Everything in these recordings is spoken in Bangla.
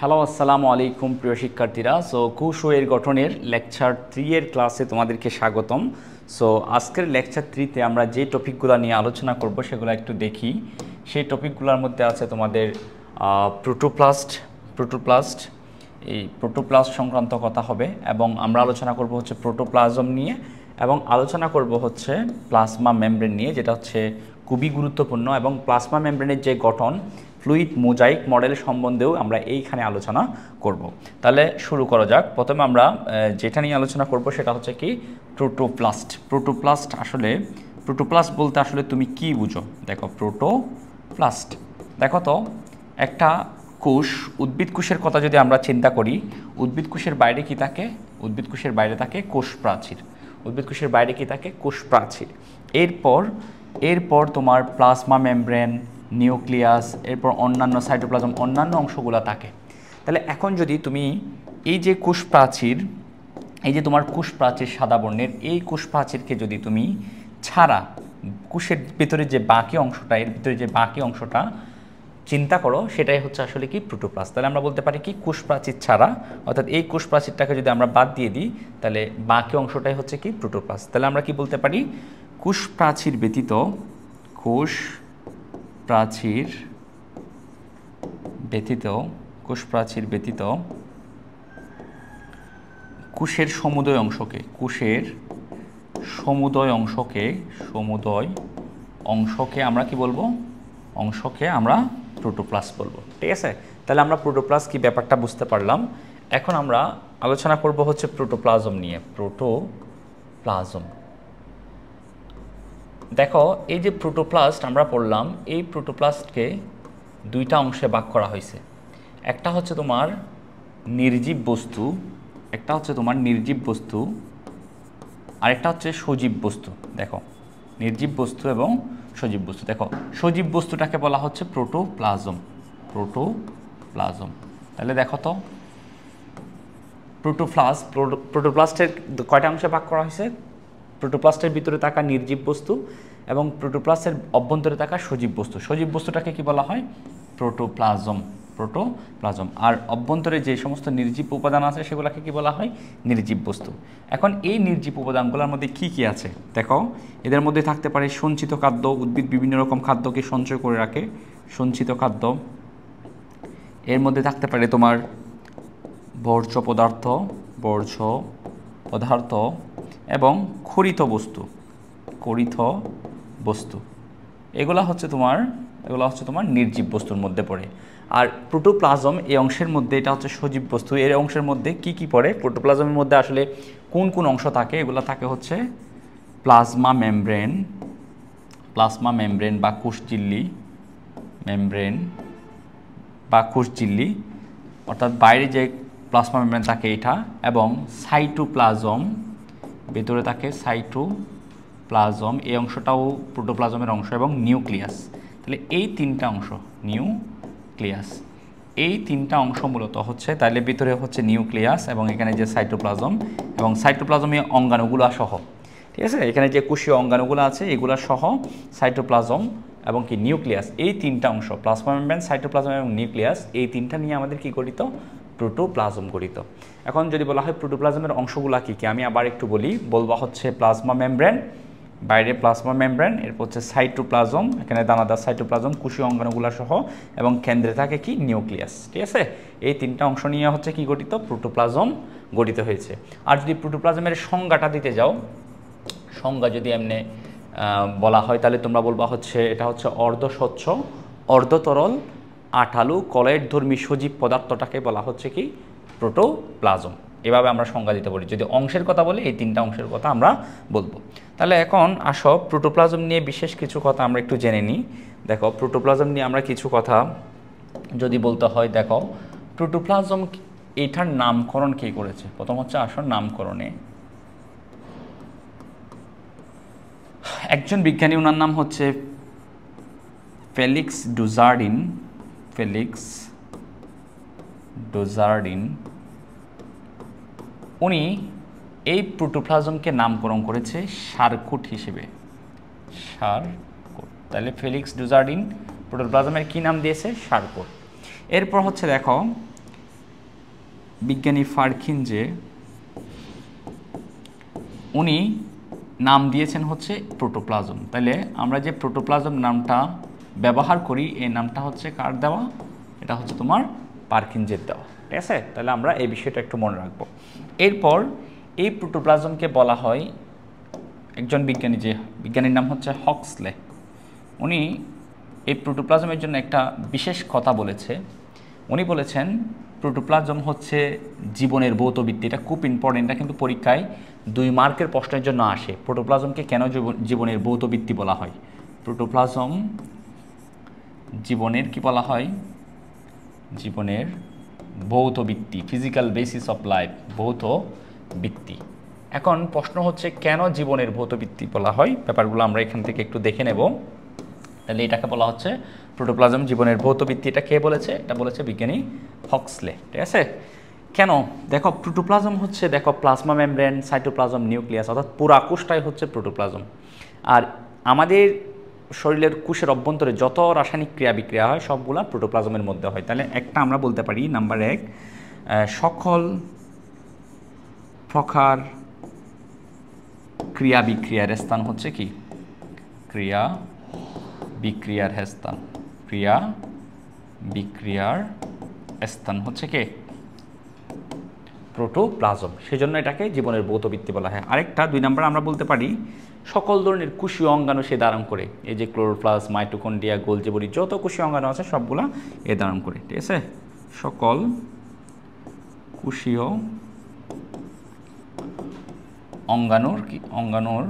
হ্যালো আসসালামু আলাইকুম প্রিয় শিক্ষার্থীরা। কোষ ও এর গঠনের লেকচার 3 এর ক্লাসে তোমাদেরকে স্বাগতম। আজকের লেকচার 3 তে আমরা যে টপিকগুলো নিয়ে আলোচনা করব সেগুলো একটু দেখি। সেই টপিকগুলোর মধ্যে আছে তোমাদের প্রোটোপ্লাস্ট এই প্রোটোপ্লাস্ট সংক্রান্ত কথা হবে, এবং আমরা আলোচনা করব হচ্ছে প্রোটোপ্লাজম নিয়ে, এবং আলোচনা করব হচ্ছে প্লাজমা মেমব্রেন নিয়ে, যেটা হচ্ছে খুবই গুরুত্বপূর্ণ। এবং প্লাজমা মেমব্রেনের যে গঠন, ফ্লুইড মোজাইক মডেল সম্বন্ধেও আমরা এইখানে আলোচনা করব। তাহলে শুরু করা যাক। প্রথমে আমরা যেটা নিয়ে আলোচনা করব সেটা হচ্ছে কি প্রোটোপ্লাস্ট। আসলে প্রোটোপ্লাস্ট বলতে আসলে তুমি কি বুঝো? দেখো, প্রোটোপ্লাস্ট, দেখো তো, একটা কোষ, উদ্ভিদ কোষের কথা যদি আমরা চিন্তা করি, উদ্ভিদ কোষের বাইরে কি থাকে? উদ্ভিদ কোষের বাইরে থাকে কোষ প্রাচীর। উদ্ভিদ কোষের বাইরে কি থাকে? কোষ প্রাচীর। এরপর তোমার প্লাজমা মেমব্রেন, নিউক্লিয়াস, এরপর অন্যান্য সাইটোপ্লাজম, অন্যান্য অংশগুলো থাকে। তাহলে এখন যদি তুমি এই যে কোষ প্রাচীর, এই যে তোমার কোষ প্রাচীর সাদা বর্ণের, এই কোষ প্রাচীরকে যদি তুমি ছাড়া কোষের ভিতরে যে বাকি অংশটা, এর ভিতরে যে বাকি অংশটা চিন্তা করো, সেটাই হচ্ছে আসলে কি প্রোটোপ্লাস্ট। তাহলে আমরা বলতে পারি কি কোষ প্রাচীর ছাড়া, অর্থাৎ এই কোষ প্রাচীরটাকে যদি আমরা বাদ দিয়ে দিই, তাহলে বাকি অংশটাই হচ্ছে কি প্রোটোপ্লাস্ট। তাহলে আমরা কি বলতে পারি? কোষ প্রাচীর ব্যতীত কোষের সমুদয় অংশকে আমরা কি বলবো? অংশকে আমরা প্রোটোপ্লাস্ট বলবো। ঠিক আছে? তাহলে আমরা প্রোটোপ্লাস্ট কি ব্যাপারটা বুঝতে পারলাম। এখন আমরা আলোচনা করব হচ্ছে প্রোটোপ্লাজম নিয়ে। প্রোটোপ্লাজম, দেখো, এই যে প্রোটোপ্লাস্ট আমরা পড়লাম, এই প্রোটোপ্লাস্টকে দুইটা অংশে ভাগ করা হয়েছে। একটা হচ্ছে তোমার নির্জীব বস্তু, আরেকটা হচ্ছে সজীব বস্তু। দেখো, নির্জীব বস্তু এবং সজীব বস্তু। দেখো, সজীব বস্তুটাকে বলা হচ্ছে প্রোটোপ্লাজম। তাহলে দেখো তো, প্রোটোপ্লাস্টের কয়টা অংশে ভাগ করা হয়েছে? প্রোটোপ্লাস্টের ভিতরে থাকা নির্জীব বস্তু এবং প্রোটোপ্লাস্টের অভ্যন্তরে থাকা সজীব বস্তু। সজীব বস্তুটাকে কি বলা হয়? প্রোটোপ্লাজম। আর অভ্যন্তরে যে সমস্ত নির্জীব উপাদান আছে সেগুলোকে কি বলা হয়? নির্জীব বস্তু। এখন এই নির্জীব উপাদানগুলোর মধ্যে কি কি আছে দেখো। এদের মধ্যে থাকতে পারে সঞ্চিত খাদ্য। উদ্ভিদ বিভিন্ন রকম খাদ্যকে সঞ্চয় করে রাখে, সঞ্চিত খাদ্য। এর মধ্যে থাকতে পারে তোমার বর্জ্য পদার্থ এবং খরিত বস্তু। এগুলা হচ্ছে তোমার নির্জীব বস্তুর মধ্যে পড়ে। আর প্রোটোপ্লাজম এই অংশের মধ্যে, এটা হচ্ছে সজীব বস্তু, এর অংশের মধ্যে কি কি পড়ে? প্রোটোপ্লাজমের মধ্যে আসলে কোন কোন অংশ থাকে? এগুলো থাকে হচ্ছে প্লাজমা মেমব্রেন বা কোষঝিল্লি, অর্থাৎ বাইরে যে প্লাজমা মেমব্রেন থাকে এটা, এবং সাইটোপ্লাজম, ভেতরে থাকে সাইটোপ্লাজম, এই অংশটাও প্রোটোপ্লাজমের অংশ, এবং নিউক্লিয়াস। তাহলে এই তিনটা অংশ মূলত হচ্ছে, তাহলে ভিতরে হচ্ছে নিউক্লিয়াস, এবং এখানে যে সাইটোপ্লাজম, এবং সাইটোপ্লাজমে অঙ্গাণুগুলো সহ, ঠিক আছে, এখানে যে কোষীয় অঙ্গাণুগুলো আছে এগুলো সহ সাইটোপ্লাজম এবং কি নিউক্লিয়াস, এই তিনটা অংশ, প্লাজমা মেমব্রেন, সাইটোপ্লাজম এবং নিউক্লিয়াস, এই তিনটা নিয়ে আমাদের কি গঠিত? প্রোটোপ্লাজম গঠিত। এখন যদি বলা হয় প্রোটোপ্লাজমের অংশগুলো কী কী, আমি আবার একটু বলবো হচ্ছে প্লাজমা মেমব্রেন, বাইরে প্লাজমা মেমব্রেন, এরপর হচ্ছে সাইটোপ্লাজম, এখানে দানাদার সাইটোপ্লাজম, কোষীয় অঙ্গাণুগুলো সহ, এবং কেন্দ্রে থাকে কি? নিউক্লিয়াস। ঠিক আছে? এই তিনটা অংশ নিয়ে হচ্ছে কি গঠিত? প্রোটোপ্লাজম গঠিত হয়েছে। আর যদি প্রোটোপ্লাজমের সংজ্ঞাটা দিতে যাও, সংজ্ঞা যদি এমনি বলা হয়, তাহলে তোমরা বলবা হচ্ছে এটা হচ্ছে অর্ধস্বচ্ছ, অর্ধতরল, আঠালো, কলয়েডধর্মী সজীব পদার্থটাকে বলা হচ্ছে কি? প্রোটোপ্লাজম। এভাবে আমরা সংজ্ঞা দিতে পারি। যদি অংশের কথা বলি, এই তিনটা অংশের কথা আমরা বলবো। তাহলে এখন আসো, প্রোটোপ্লাজম নিয়ে বিশেষ কিছু কথা আমরা একটু জেনে নিই। দেখো, প্রোটোপ্লাজম নিয়ে আমরা কিছু কথা যদি বলতে হয়, দেখো, প্রোটোপ্লাজম এইটার নামকরণ কে করেছে? প্রথম হচ্ছে আসো নামকরণে, একজন বিজ্ঞানী, ওনার নাম হচ্ছে ফেলিক্স ডুজার্ডিন। উনি এই প্রোটোপ্লাজমকে নামকরণ করেছে সার্কোট হিসেবে। তাহলে ফেলিক্স ডুজার্ডিন প্রোটোপ্লাজমের কি নাম দিয়েছে? সার্কোট। এরপর হচ্ছে দেখো, বিজ্ঞানী ফারখিনজে উনি নাম দিয়েছেন হচ্ছে প্রোটোপ্লাজম। তাহলে আমরা যে প্রোটোপ্লাজম নামটা ব্যবহার করি এই নামটা হচ্ছে কার দেওয়া? এটা হচ্ছে তোমার পারকিনজের দেওয়া, ঠিক আছে? তাহলে আমরা এই বিষয়টা একটু মনে রাখবো। এরপর এই প্রোটোপ্লাজমকে বলা হয়, একজন বিজ্ঞানী, যে বিজ্ঞানীর নাম হচ্ছে হক্সলে, উনি এই প্রোটোপ্লাজমের জন্য একটা বিশেষ কথা বলেছে। উনি বলেছেন প্রোটোপ্লাজম হচ্ছে জীবনের ভৌতভিত্তি। এটা খুব ইম্পর্টেন্ট, এটা কিন্তু পরীক্ষায় 2 মার্কের প্রশ্নের জন্য আসে। প্রোটোপ্লাজমকে কেন জীবনের ভৌতভিত্তি বলা হয়? প্রোটোপ্লাজম জীবনের কি বলা হয়? জীবনের ভৌতভিত্তি, ফিজিক্যাল বেসিস অফ লাইফ, ভৌতভিত্তি। এখন প্রশ্ন হচ্ছে কেন জীবনের ভৌতভিত্তি বলা হয়? ব্যাপারগুলো আমরা এখান থেকে একটু দেখে নেব। তাহলে এটাকে বলা হচ্ছে প্রোটোপ্লাজম জীবনের ভৌতভিত্তি। এটা কে বলেছে? এটা বলেছে বিজ্ঞানী হক্সলে, ঠিক আছে? কেন? দেখো প্রোটোপ্লাজম হচ্ছে, দেখো প্লাজমা মেমব্রেন, সাইটোপ্লাজম, নিউক্লিয়াস, অর্থাৎ পুরা কোষটাই হচ্ছে প্রোটোপ্লাজম। আর আমাদের শরীরের কোষের অভ্যন্তরে যত রাসায়নিক ক্রিয়া বিক্রিয়া হয় সবগুলা প্রোটোপ্লাজমের মধ্যে হয়। তাহলে একটা আমরা বলতে পারি, নাম্বার 1, সকল প্রকার ক্রিয়া বিক্রিয়ার স্থান হচ্ছে কি? ক্রিয়া বিক্রিয়ার স্থান, ক্রিয়া বিক্রিয়ার স্থান হচ্ছে কে? প্রোটোপ্লাজম। সেজন্য এটাকে জীবনের ভৌতভিত্তি বলা হয়। আরেকটা 2 নাম্বার আমরা বলতে পারি সকল ধরনের কোষীয় অঙ্গাণু সে ধারণ করে। এই যে ক্লোরোপ্লাস্ট, মাইটোকন্ড্রিয়া, গোলজি বডি, যত কোষীয় অঙ্গাণু আছে সবগুলা এ ধারণ করে, ঠিক আছে? সকল কোষীয় অঙ্গাণুর কি? অঙ্গাণুর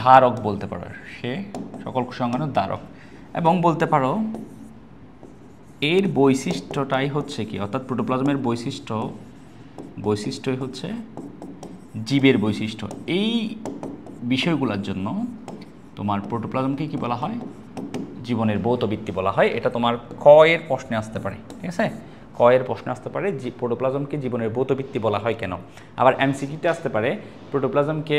ধারক বলতে পারো, সে সকল কোষীয় অঙ্গাণুর ধারক। এবং বলতে পারো এর বৈশিষ্ট্যটাই হচ্ছে কি? অর্থাৎ প্রোটোপ্লাজমের বৈশিষ্ট্যই হচ্ছে জীবের বৈশিষ্ট্য। এই বিষয়গুলোর জন্য তোমার প্রোটোপ্লাজমকে কি বলা হয়? জীবনের ভৌতভিত্তি বলা হয়। এটা তোমার ক এর প্রশ্নে আসতে পারে, ঠিক আছে? ক এর প্রশ্নে আসতে পারে যে প্রোটোপ্লাজমকে জীবনের ভৌতভিত্তি বলা হয় কেন। আবার এমসিকিউতে আসতে পারে প্রোটোপ্লাজমকে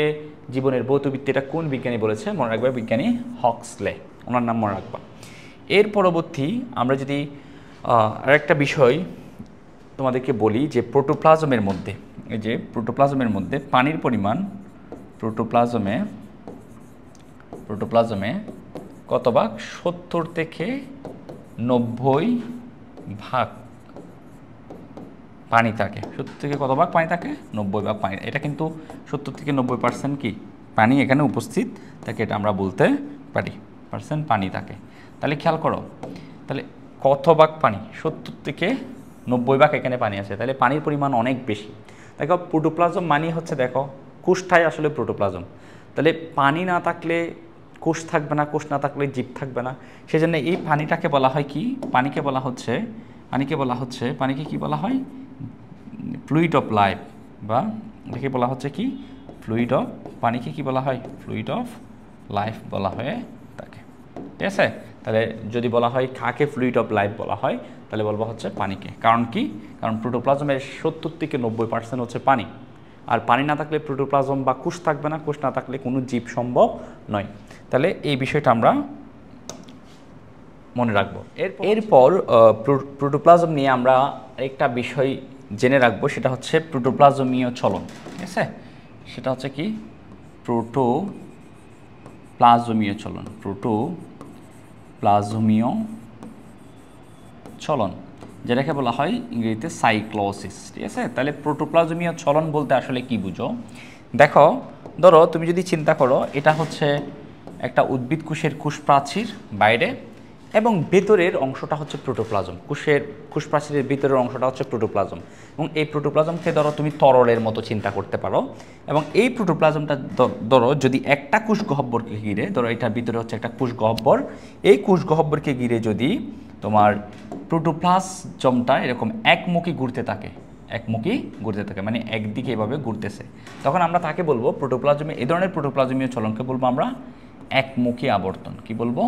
জীবনের ভৌতভিত্তিটা কোন বিজ্ঞানী বলেছে? মনে রাখবে বিজ্ঞানী হক্সলে, ওনার নাম মনে রাখবা। এর পরবর্তী আমরা যদি আরেকটা বিষয় তোমাদেরকে বলি যে প্রোটোপ্লাজমের মধ্যে, এই যে প্রোটোপ্লাজমের মধ্যে পানির পরিমাণ প্রোটোপ্লাজমে কত ভাগ? 70 থেকে 90 ভাগ পানি থাকে। 70 থেকে কত ভাগ পানি থাকে? 90 ভাগ পানি। এটা কিন্তু 70 থেকে 90% কি পানি এখানে উপস্থিত থাকে, এটা আমরা বলতে পারি পার্সেন্ট পানি থাকে। তাহলে খেয়াল করো, তাহলে কত ভাগ পানি? 70 থেকে 90 ভাগ এখানে পানি আছে। তাহলে পানির পরিমাণ অনেক বেশি। দেখো প্রোটোপ্লাজম মানে হচ্ছে, দেখো কোষটাই আসলে প্রোটোপ্লাজম। তাহলে পানি না থাকলে কোষ থাকবে না, কোষ না থাকলে জীব থাকবে না। সেজন্য এই পানিটাকে বলা হয় কি? পানিকে কি বলা হয়? ফ্লুইড অফ লাইফ, বা এটাকে বলা হচ্ছে কি? পানিকে কি বলা হয়? ফ্লুইড অফ লাইফ বলা হয়ে থাকে, ঠিক আছে? তাহলে যদি বলা হয় কাকে ফ্লুইড অফ লাইফ বলা হয়, তাহলে বলবো হচ্ছে পানিকে। কারণ কি? কারণ প্রোটোপ্লাজমের 70 থেকে 90% হচ্ছে পানি। আর পানি না থাকলে প্রোটোপ্লাজম বা কোষ থাকবে না, কোষ না থাকলে কোনো জীব সম্ভব নয়। তাহলে এই বিষয়টা আমরা মনে রাখবো। এরপর প্রোটোপ্লাজম নিয়ে আমরা একটা বিষয় জেনে রাখবো, সেটা হচ্ছে প্রোটোপ্লাজমীয় চলন, ঠিক আছে? সেটা হচ্ছে কি? প্রোটোপ্লাজমীয় চলন, যেটাকে বলা হয় ইংরেজিতে সাইক্লোসিস, ঠিক আছে? তাহলে প্রোটোপ্লাজমীয় চলন বলতে আসলে কি বুঝো? দেখো, ধরো তুমি যদি চিন্তা করো, এটা হচ্ছে একটা উদ্ভিদ কোষের কোষ প্রাচীর বাইরে, এবং ভেতরের অংশটা হচ্ছে প্রোটোপ্লাজম। কোষ প্রাচীরের ভেতরের অংশটা হচ্ছে প্রোটোপ্লাজম। এবং এই প্রোটোপ্লাজমকে ধরো তুমি তরলের মতো চিন্তা করতে পারো। এবং এই প্রোটোপ্লাজমটা ধরো যদি একটা কোষ গহ্বরকে ঘিরে, ধরো এটার ভিতরে হচ্ছে একটা কোষ গহ্বর, এই কোষ গহ্বরকে ঘিরে যদি তোমার প্রোটোপ্লাজমটা এরকম একমুখী ঘুরতে থাকে, মানে একদিকে এভাবে ঘুরতেছে, তখন আমরা তাকে বলবো প্রোটোপ্লাজমে, এই ধরনের প্রোটোপ্লাজমীয় চলনকে বলবো আমরা একমুখী আবর্তন। কি বলবো?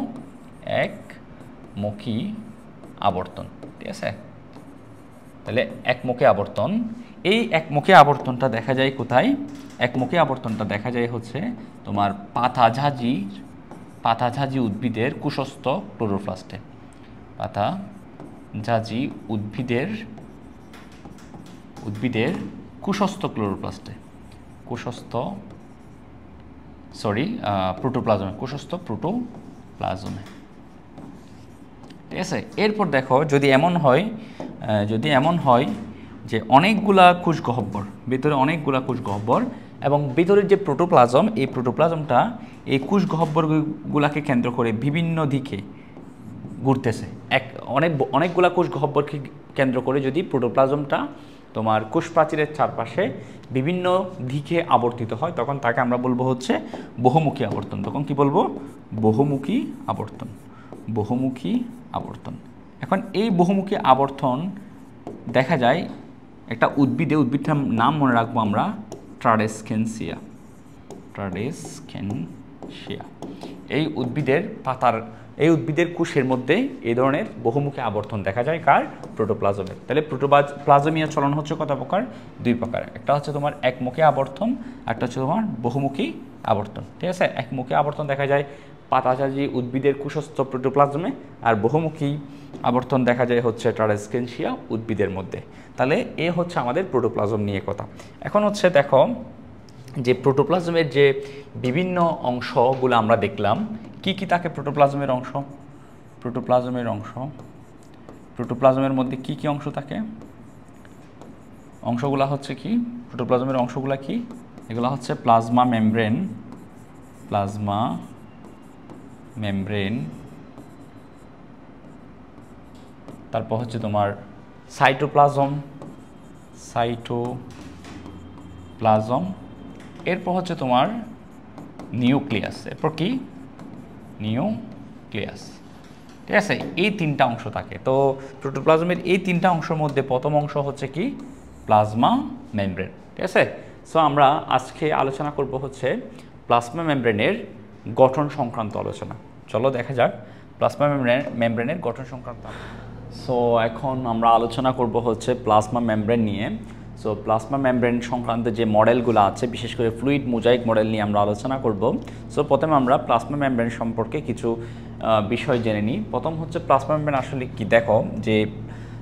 একমুখী আবর্তন, ঠিক আছে? তাহলে একমুখী আবর্তন, এই একমুখী আবর্তনটা দেখা যায় কোথায়? একমুখী আবর্তনটা দেখা যায় হচ্ছে তোমার পাতাঝাজি উদ্ভিদের কোষস্থ ক্লোরোপ্লাস্টে। পাতাঝাজি উদ্ভিদের উদ্ভিদের কুশস্থ ক্লোরোপ্লাস্টে, প্রোটোপ্লাজমে, কুশস্থ প্রোটোপ্লাজমে। ঠিক আছে, এরপর দেখো যদি এমন হয় যে অনেকগুলা কোষ গহ্বর, ভিতরে অনেকগুলা কোষ গহ্বর এবং ভিতরের যে প্রোটোপ্লাজম, এই প্রোটোপ্লাজমটা এই কোষ গহ্বরগুলাকে কেন্দ্র করে বিভিন্ন দিকে ঘুরতেছে। অনেকগুলা কোষ গহ্বরকে কেন্দ্র করে যদি প্রোটোপ্লাজমটা তোমার কোষ প্রাচীরের চারপাশে বিভিন্ন দিকে আবর্তিত হয়, তখন তাকে আমরা বলবো হচ্ছে বহুমুখী আবর্তন। তখন কি বলবো? বহুমুখী আবর্তন। এখন এই বহুমুখী আবর্তন দেখা যায় একটা উদ্ভিদটার নাম মনে রাখবো আমরা, ট্রাডেস্কেনসিয়া। এই উদ্ভিদের কোষের মধ্যে এই ধরনের বহুমুখী আবর্তন দেখা যায় কার? প্রোটোপ্লাজমের। তাহলে প্রোটোপ্লাজমীয় চলন হচ্ছে কত প্রকার? 2 প্রকার। একটা হচ্ছে তোমার একমুখী আবর্তন, একটা হচ্ছে তোমার বহুমুখী আবর্তন। ঠিক আছে, একমুখী আবর্তন দেখা যায় পাতাজাজি উদ্ভিদের কোষস্থ প্রোটোপ্লাজমে, আর বহুমুখী আবর্তন দেখা যায় হচ্ছে ট্রাডেস্কেনসিয়া উদ্ভিদের মধ্যে। তাহলে এ হচ্ছে আমাদের প্রোটোপ্লাজম নিয়ে কথা। এখন হচ্ছে দেখো যে প্রোটোপ্লাজমের যে বিভিন্ন অংশগুলো আমরা দেখলাম, কি কি থাকে প্রোটোপ্লাজমের অংশ? প্রোটোপ্লাজমের মধ্যে কি কি অংশ থাকে? অংশগুলা হচ্ছে কি? প্রোটোপ্লাজমের অংশগুলা কি? এগুলো হচ্ছে প্লাজমা মেমব্রেন, তারপর হচ্ছে তোমার সাইটোপ্লাজম, এরপর হচ্ছে তোমার নিউক্লিয়াস। এরপর কি? নিউক্লিয়াস। ঠিক আছে, এই 3টা অংশ থাকে। তো প্রোটোপ্লাজমের এই 3টা অংশের মধ্যে প্রথম অংশ হচ্ছে কি? Plasma membrane. ঠিক আছে, সো আমরা আজকে আলোচনা করব হচ্ছে প্লাজমা মেমব্রেনের গঠন সংক্রান্ত আলোচনা। চলো দেখা যাক প্লাজমা মেমব্রেনের গঠন সংক্রান্ত। সো এখন আমরা আলোচনা করব হচ্ছে প্লাজমা মেমব্রেন নিয়ে। সো প্লাজমা মেমব্রেন সংক্রান্ত যে মডেলগুলো আছে, বিশেষ করে ফ্লুইড মোজাইক মডেল নিয়ে আমরা আলোচনা করব। সো প্রথমে আমরা প্লাজমা মেমব্রেন সম্পর্কে কিছু বিষয় জেনে নিই। প্রথম হচ্ছে প্লাজমা মেমব্রেন আসলে কি। দেখো যে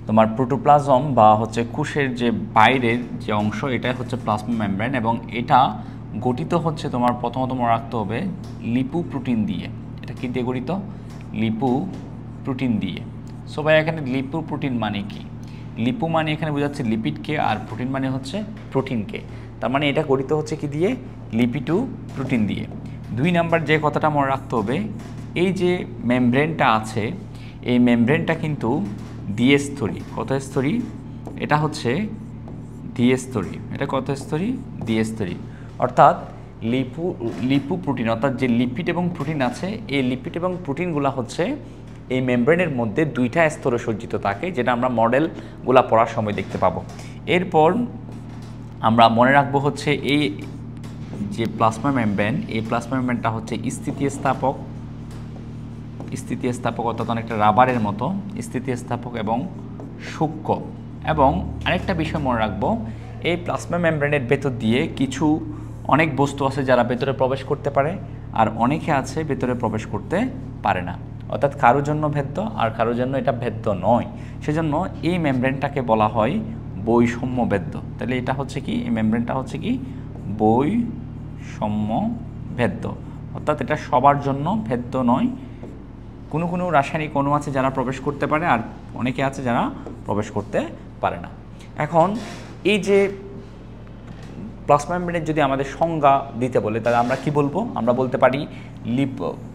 তোমার প্রোটোপ্লাজম বা হচ্ছে কোষের যে বাইরের যে অংশ, এটাই হচ্ছে প্লাজমা মেমব্রেন এবং এটা গঠিত হচ্ছে তোমার প্রথমত মনে রাখতে হবে লিপোপ্রোটিন দিয়ে। এটা কি দিয়ে গঠিত? লিপোপ্রোটিন দিয়ে। সো ভাই এখানে লিপোপ্রোটিন মানে কি? লিপো মানে এখানে বোঝাচ্ছে লিপিডকে, আর প্রোটিন মানে হচ্ছে প্রোটিনকে। তার মানে এটা গঠিত হচ্ছে কি দিয়ে? লিপিডোপ্রোটিন দিয়ে। 2 নাম্বার যে কথাটা মনে রাখতে হবে, এই যে মেমব্রেনটা আছে, এই মেমব্রেনটা কিন্তু দ্বিস্তরী। কত স্তরী? এটা হচ্ছে দ্বিস্তরী। এটা কত স্তরী? দ্বিস্তরী। অর্থাৎ লিপোপ্রোটিন, অর্থাৎ যে লিপিড এবং প্রোটিন আছে, এই লিপিড এবং প্রোটিনগুলো হচ্ছে এই মেমব্রেনের মধ্যে 2টা স্তরে সজ্জিত থাকে, যেটা আমরা মডেলগুলা পড়ার সময় দেখতে পাবো। এরপর আমরা মনে রাখবো হচ্ছে এই যে প্লাজমা মেমব্রেন, এই প্লাজমা মেমব্রেনটা হচ্ছে স্থিতিস্থাপক, অর্থাৎ অনেকটা রাবারের মতো স্থিতিস্থাপক এবং সূক্ষ্ম। এবং আরেকটা বিষয় মনে রাখবো, এই প্লাজমা মেমব্রেনের ভেতর দিয়ে অনেক বস্তু আছে যারা ভেতরে প্রবেশ করতে পারে, আর অনেকে আছে ভেতরে প্রবেশ করতে পারে না। অর্থাৎ কারোর জন্য ভেদ্য আর কারোর জন্য এটা ভেদ্য নয়। সেজন্য এই মেমব্রেনটাকে বলা হয় বৈষম্য ভেদ্য। তাহলে এটা হচ্ছে কি? এই মেমব্রেনটা হচ্ছে কি? বৈষম্য ভেদ্য। অর্থাৎ এটা সবার জন্য ভেদ্য নয়। কোনো রাসায়নিক অণু আছে যারা প্রবেশ করতে পারে, আর অনেকে আছে যারা প্রবেশ করতে পারে না। এখন এই যে প্লাজমা মেমব্রেনের যদি আমাদের সংজ্ঞা দিতে বলে, তাহলে আমরা কি বলবো? আমরা বলতে পারি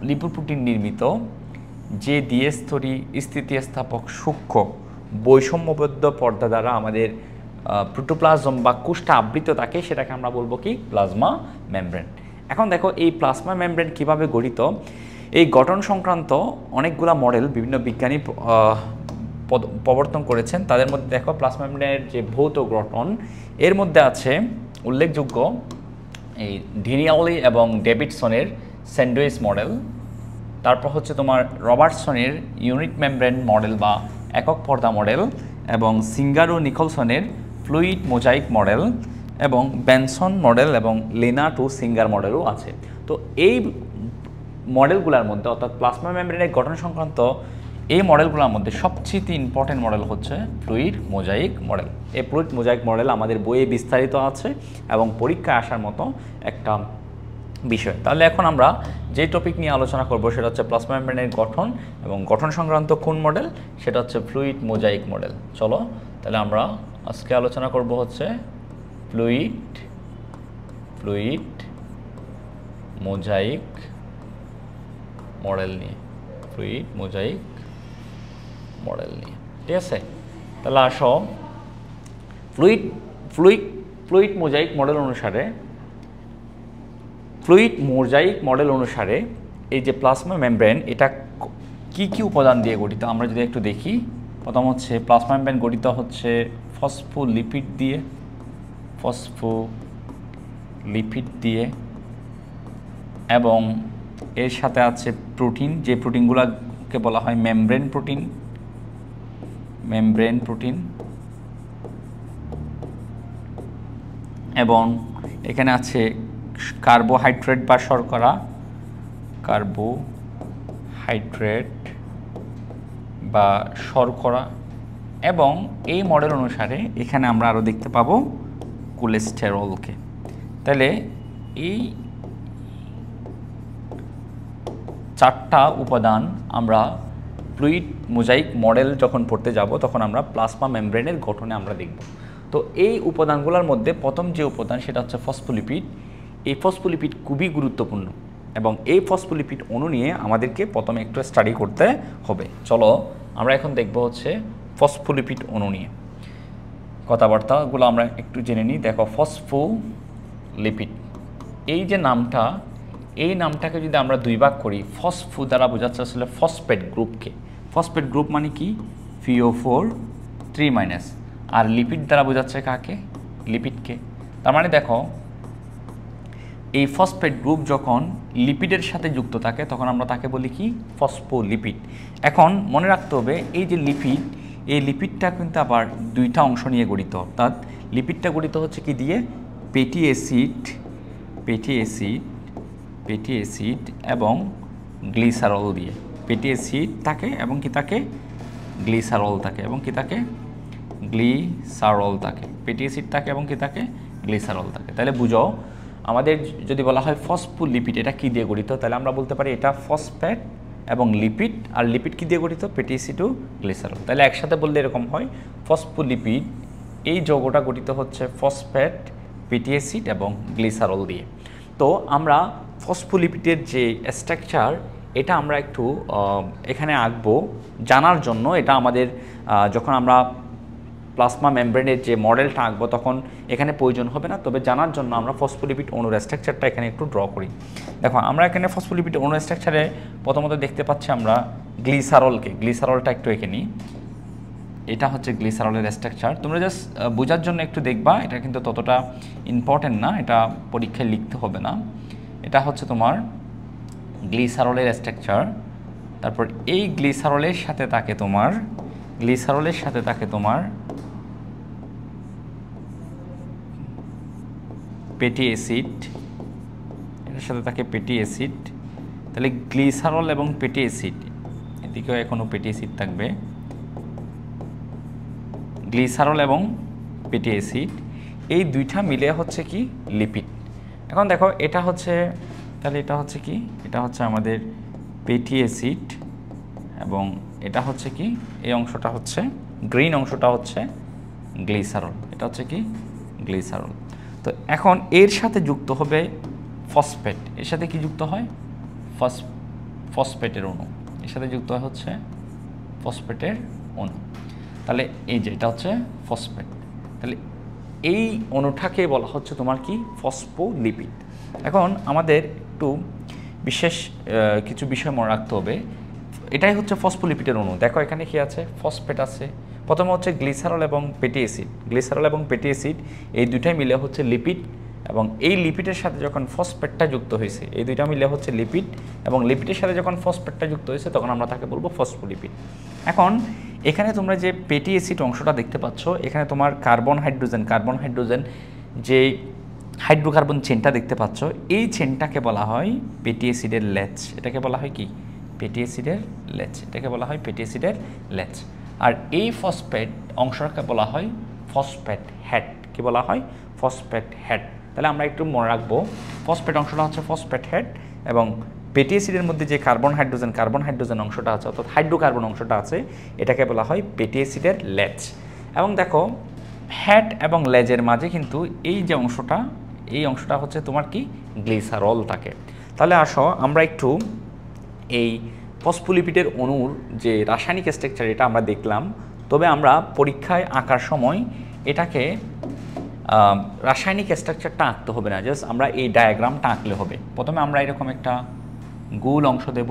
লিপোপ্রোটিন নির্মিত যে দ্বিস্তরী স্থিতিস্থাপক সূক্ষ্ম বৈষম্যবদ্ধ পর্দা দ্বারা আমাদের প্রোটোপ্লাজম বা কোষটা আবৃত থাকে, সেটাকে আমরা বলবো কি? Plasma membrane. এখন দেখো এই প্লাজমা মেমব্রেন কিভাবে গঠিত, এই গঠন সংক্রান্ত অনেকগুলা মডেল বিভিন্ন বিজ্ঞানী প্রবর্তন করেছেন। তাদের মধ্যে দেখো প্লাজমা মেমব্রেনের যে ভৌত গঠন, এর মধ্যে আছে উল্লেখযোগ্য এই ডিনিয়ালি এবং ডেভিডসনের স্যান্ডউইচ মডেল, তারপর হচ্ছে তোমার রবার্টসনের ইউনিট মেমব্রেন মডেল বা একক পর্দা মডেল, এবং সিঙ্গার ও নিকলসনের ফ্লুইড মোজাইক মডেল, এবং বেনসন মডেল এবং লেনার্ট ও সিঙ্গার মডেলও আছে। তো এই মডেলগুলোর মধ্যে, অর্থাৎ প্লাজমা মেমব্রেনের গঠন সংক্রান্ত এই মডেলগুলোর মধ্যে সবচেয়ে ইম্পর্টেন্ট মডেল হচ্ছে ফ্লুইড মোজাইক মডেল। এই ফ্লুইড মোজাইক মডেল আমাদের বইয়ে বিস্তারিত আছে এবং পরীক্ষায় আসার মতো একটা বিষয়। তাহলে এখন আমরা যে টপিক নিয়ে আলোচনা করব সেটা হচ্ছে প্লাজমা মেমব্রেনের গঠন এবং গঠন সংক্রান্ত কোন মডেল, সেটা হচ্ছে ফ্লুইড মোজাইক মডেল। চলো তাহলে আমরা আজকে আলোচনা করব হচ্ছে ফ্লুইড মোজাইক মডেল নিয়ে, ফ্লুইড মোজাইক মডেল নিয়ে, ঠিক আছে। তাহলে আসো ফ্লুইড মোজাইক মডেল অনুসারে এই যে প্লাজমা মেমব্রেন এটা কি কি উপাদান দিয়ে গঠিত আমরা যদি একটু দেখি। প্রথম হচ্ছে প্লাজমা মেমব্রেন গঠিত হচ্ছে ফসফোলিপিড দিয়ে এবং এর সাথে আছে প্রোটিন, যে প্রোটিনগুলোকে বলা হয় মেমব্রেন প্রোটিন এবং এখানে আছে কার্বোহাইড্রেট বা শর্করা, এবং এই মডেল অনুসারে এখানে আমরা আরও দেখতে পাবো কোলেস্টেরলকে। তাহলে এই চারটা উপাদান আমরা ফ্লুইড মোজাইক মডেল যখন পড়তে যাব তখন আমরা প্লাজমা মেমব্রেনের গঠনে আমরা দেখব। তো এই উপাদানগুলোর মধ্যে প্রথম যে উপাদান সেটা হচ্ছে ফসফোলিপিড। এই ফসফোলিপিড খুবই গুরুত্বপূর্ণ এবং এই ফসফোলিপিড অণু নিয়ে আমাদেরকে প্রথমে একটু স্টাডি করতে হবে। চলো আমরা এখন দেখব হচ্ছে ফসফোলিপিড অণু নিয়ে কথাবার্তাগুলো আমরা একটু জেনে নিই। দেখো ফসফোলিপিড এই যে নামটা, এই নামটাকে যদি আমরা দুই ভাগ করি, ফসফো দ্বারা বোঝাচ্ছে আসলে ফসফেট গ্রুপকে। ফসফেট গ্রুপ মানে কি? FeO4 3- আর লিপিড দ্বারা বোঝাচ্ছে কাকে? লিপিডকে। তার মানে দেখো এই ফসফেট গ্রুপ যখন লিপিডের সাথে যুক্ত থাকে তখন আমরা তাকে বলি কি? ফসফোলিপিড। এখন মনে রাখতে হবে এই যে লিপিড, এই লিপিডটা কিন্তু আবার দুইটা অংশ নিয়ে গঠিত। অর্থাৎ লিপিডটা গঠিত হচ্ছে কি দিয়ে? ফ্যাটি অ্যাসিড এবং গ্লিসারল দিয়ে। ফ্যাটি অ্যাসিড থাকে এবং কি থাকে? গ্লিসারল থাকে এবং কি থাকে? গ্লিসারল থাকে। ফ্যাটি অ্যাসিড থাকে এবং কি থাকে? গ্লিসারল থাকে। তাহলে বুঝো আমাদের যদি বলা হয় ফসফোলিপিড এটা কি দিয়ে গঠিত, তাহলে আমরা বলতে পারি এটা ফসফেট এবং লিপিড। আর লিপিড কি দিয়ে গঠিত? ফ্যাটি অ্যাসিড ও গ্লিসারল। তাহলে একসাথে বললে এরকম হয় ফসফোলিপিড এই যৌগটা গঠিত হচ্ছে ফসফেট, ফ্যাটি অ্যাসিড এবং গ্লিসারল দিয়ে। তো আমরা ফসফোলিপিডের যে স্ট্রাকচার এটা আমরা একটু এখানে আঁকবো জানার জন্য। এটা আমাদের যখন আমরা প্লাজমা মেমব্রেনের যে মডেলটা আঁকবো তখন এখানে প্রয়োজন হবে না, তবে জানার জন্য আমরা ফসফোলিপিড অণুর স্ট্রাকচারটা এখানে একটু ড্র করি। দেখো আমরা এখানে ফসফোলিপিড অণুর স্ট্রাকচারে প্রথমত দেখতে পাচ্ছি আমরা গ্লিসারলকে। গ্লিসারলটা একটু এঁকে নিই। এটা হচ্ছে গ্লিসারলের স্ট্রাকচার। তোমরা জাস্ট বোঝার জন্য একটু দেখবা, এটা কিন্তু ততটা ইম্পর্টেন্ট না, এটা পরীক্ষায় লিখতে হবে না। এটা হচ্ছে তোমার গ্লিসারলের স্ট্রাকচার। তারপর এই গ্লিসারলের সাথে থাকে তোমার ফ্যাটি অ্যাসিড, এটার সাথে থাকে ফ্যাটি অ্যাসিড। তাহলে গ্লিসারল এবং ফ্যাটি অ্যাসিড, এদিকেও এখনও ফ্যাটি অ্যাসিড থাকবে। গ্লিসারল এবং ফ্যাটি অ্যাসিড এই দুইটা মিলে হচ্ছে কি? লিপিড। এখন দেখো এটা হচ্ছে, তাহলে এটা হচ্ছে কি? এটা হচ্ছে আমাদের ফ্যাটি অ্যাসিড এবং এটা হচ্ছে কি? এই অংশটা হচ্ছে গ্রিন অংশটা হচ্ছে গ্লিসারল। এটা হচ্ছে কি? গ্লিসারল। তো এখন এর সাথে যুক্ত হবে ফসফেট। এর সাথে কি যুক্ত হয়? ফসফেটের অণু। এর সাথে যুক্ত হচ্ছে ফসফেটের অণু। তাহলে এই যে এটা হচ্ছে ফসফেট। তাহলে এই অণুটাকে বলা হচ্ছে তোমার কি? ফসফোলিপিড। এখন আমাদের একটু বিশেষ কিছু বিষয় মনে রাখতে হবে। এটাই হচ্ছে ফসফোলিপিডের অণু। দেখো এখানে কি আছে? ফসফেট আছে। প্রথমে হচ্ছে গ্লিসারল এবং ফ্যাটি অ্যাসিড। গ্লিসারল এবং ফ্যাটি অ্যাসিড এই দুইটাই মিলে হচ্ছে লিপিড এবং এই লিপিডের সাথে যখন ফসফেটটা যুক্ত হয়েছে, এই দুইটা মিলে হচ্ছে লিপিড এবং লিপিডের সাথে যখন ফসফেটটা যুক্ত হয়েছে তখন আমরা তাকে বলবো ফসফোলিপিড। এখন এখানে তোমরা যে ফ্যাটি অ্যাসিড অংশটা দেখতে পাচ্ছ, এখানে তোমার কার্বন হাইড্রোজেন যে হাইড্রোকার্বন চেনটা দেখতে পাচ্ছ, এই চেনটাকে বলা হয় ফ্যাটি অ্যাসিডের লেজ। এটাকে বলা হয় কি? ফ্যাটি অ্যাসিডের লেজ, এটাকে বলা হয় ফ্যাটি অ্যাসিডের লেজ। আর এই ফসফেট অংশটাকে বলা হয় ফসফেট হেড। কি বলা হয়? Phosphate head. তাহলে আমরা একটু মনে রাখবো ফসফেট অংশটা হচ্ছে ফসফেট হেড, এবং ফ্যাটি অ্যাসিডের মধ্যে যে কার্বন হাইড্রোজেন অংশটা আছে, অর্থাৎ হাইড্রোকার্বন অংশটা আছে, এটাকে বলা হয় ফ্যাটি অ্যাসিডের লেজ। এবং দেখো হেড এবং লেজের মাঝে কিন্তু এই যে অংশটা, এই অংশটা হচ্ছে তোমার কি গ্লিসারল থাকে। তাহলে আসো আমরা একটু এই ফসফোলিপিডের অণুর যে রাসায়নিক স্ট্রাকচার এটা আমরা দেখলাম, তবে আমরা পরীক্ষায় আঁকার সময় এটাকে রাসায়নিক স্ট্রাকচারটা আঁকতে হবে না, জাস্ট আমরা এই ডায়াগ্রামটা আঁকলে হবে। প্রথমে আমরা এরকম একটা গোল অংশ দেব,